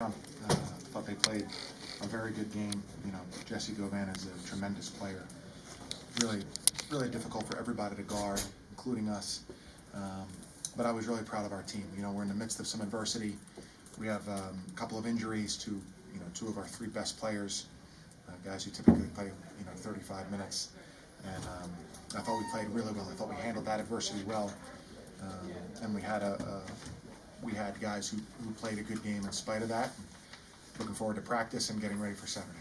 Thought they played a very good game. Jesse Govan is a tremendous player. Really, really difficult for everybody to guard, including us. But I was really proud of our team. We're in the midst of some adversity. We have a couple of injuries to, two of our three best players, guys who typically play, 35 minutes. And I thought we played really well. I thought we handled that adversity well. And we had guys who played a good game in spite of that. Looking forward to practice and getting ready for Saturday.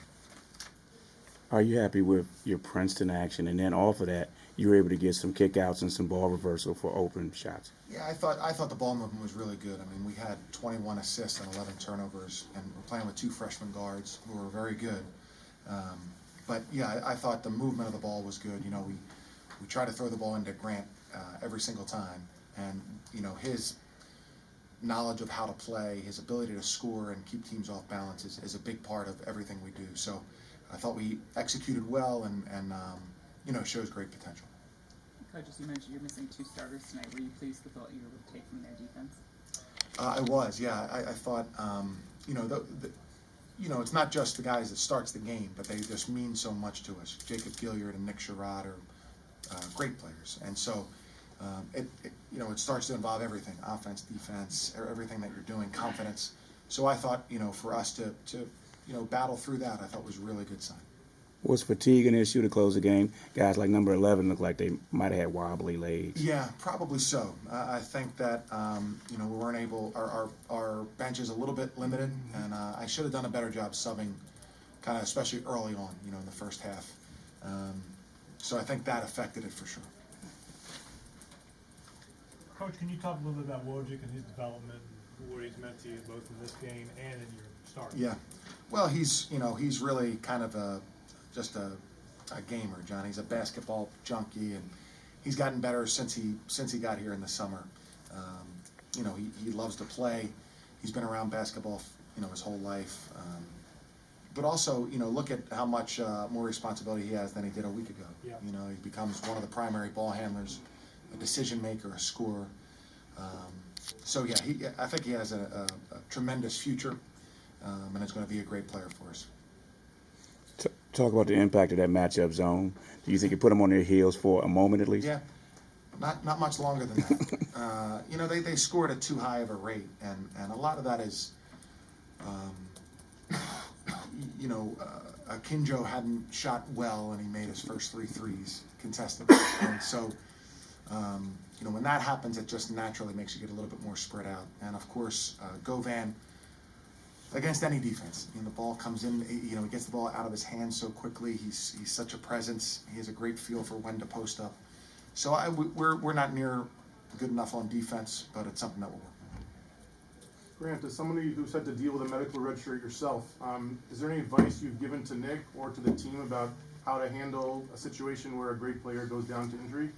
Are you happy with your Princeton action? And then off of that, you were able to get some kickouts and some ball reversal for open shots. Yeah, I thought the ball movement was really good. I mean, we had 21 assists and 11 turnovers, and we're playing with two freshman guards who were very good. But yeah, I thought the movement of the ball was good. We try to throw the ball into Grant every single time, and his knowledge of how to play, his ability to score and keep teams off balance is a big part of everything we do. So I thought we executed well and shows great potential. Coach, as you mentioned, you're missing two starters tonight. Were you pleased with what you were able to take from their defense? I was, yeah. I thought, it's not just the guys that starts the game, but they just mean so much to us. Jacob Gilliard and Nick Sherrod are great players, and so it starts to involve everything: offense, defense, everything that you're doing, confidence. So I thought, for us to battle through that, I thought was a really good sign. Was fatigue an issue to close the game? Guys like number 11 looked like they might have had wobbly legs. Yeah, probably so. I think that we weren't able. Our bench is a little bit limited, and I should have done a better job subbing, kind of especially early on, in the first half. So I think that affected it for sure. Coach, can you talk a little bit about Wojcik and his development, what he's meant to you both in this game and in your start? Yeah, well, he's really kind of just a gamer, John. He's a basketball junkie, and he's gotten better since he got here in the summer. He loves to play. He's been around basketball, his whole life. But also, look at how much more responsibility he has than he did a week ago. Yeah. He becomes one of the primary ball handlers, a decision maker, a scorer. So yeah, I think he has a tremendous future, and it's going to be a great player for us. Talk about the impact of that matchup zone. Do you think it put them on their heels for a moment at least? Yeah, not much longer than that. They scored at too high of a rate, and a lot of that is, Kinjo hadn't shot well, and he made his first 3 threes contested, and so. When that happens, it just naturally makes you get a little bit more spread out. And of course, Govan, against any defense, the ball comes in, he gets the ball out of his hands so quickly. He's such a presence. He has a great feel for when to post up. So we're not near good enough on defense, but it's something that we'll work on. Grant, as somebody who's had to deal with a medical red shirt yourself, is there any advice you've given to Nick or to the team about how to handle a situation where a great player goes down to injury?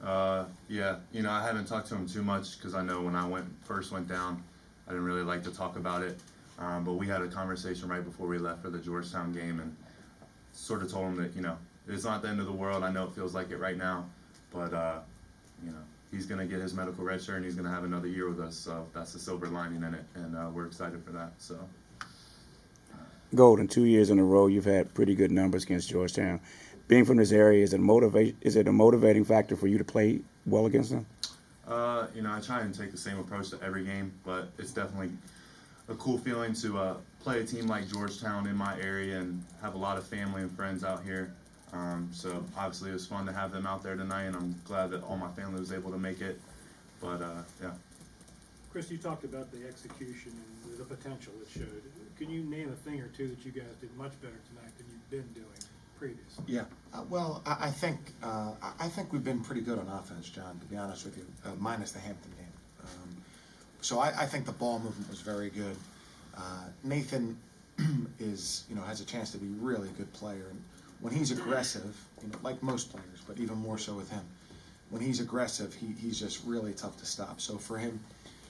Yeah, I haven't talked to him too much because I know when I first went down, I didn't really like to talk about it. But we had a conversation right before we left for the Georgetown game, and sort of told him that it's not the end of the world. I know it feels like it right now, but he's gonna get his medical red shirt and he's gonna have another year with us. So that's the silver lining in it, and we're excited for that. So. Golden, 2 years in a row, you've had pretty good numbers against Georgetown. Being from this area, is it a motivating factor for you to play well against them? I try and take the same approach to every game, but it's definitely a cool feeling to play a team like Georgetown in my area and have a lot of family and friends out here. So obviously it was fun to have them out there tonight, and I'm glad that all my family was able to make it. But yeah. Chris, you talked about the execution and the potential it showed. Can you name a thing or two that you guys did much better tonight than you've been doing previously? Yeah, well, I think we've been pretty good on offense, John, to be honest with you, minus the Hampton game. So I think the ball movement was very good. Nathan has a chance to be really a good player, and when he's aggressive, like most players, but even more so with him, when he's aggressive, he's just really tough to stop. So for him,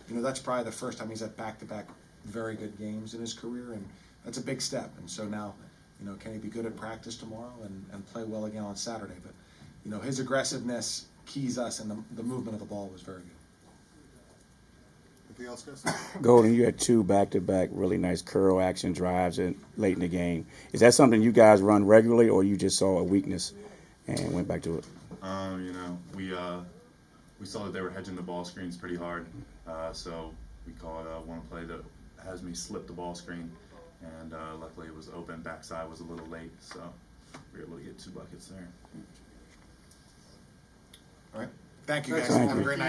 that's probably the first time he's had back-to-back very good games in his career, and that's a big step. And so now, can he be good at practice tomorrow and play well again on Saturday? But, his aggressiveness keys us, and the movement of the ball was very good. Anything else, guys? Golden, you had 2 back-to-back really nice curl action drives late in the game. Is that something you guys run regularly, or you just saw a weakness and went back to it? You know, we saw that they were hedging the ball screens pretty hard, so we called one play that has me slip the ball screen, and luckily it was open. Backside was a little late, so we were able to get 2 buckets there. All right. Thank you, guys. Thank Have a you. great night.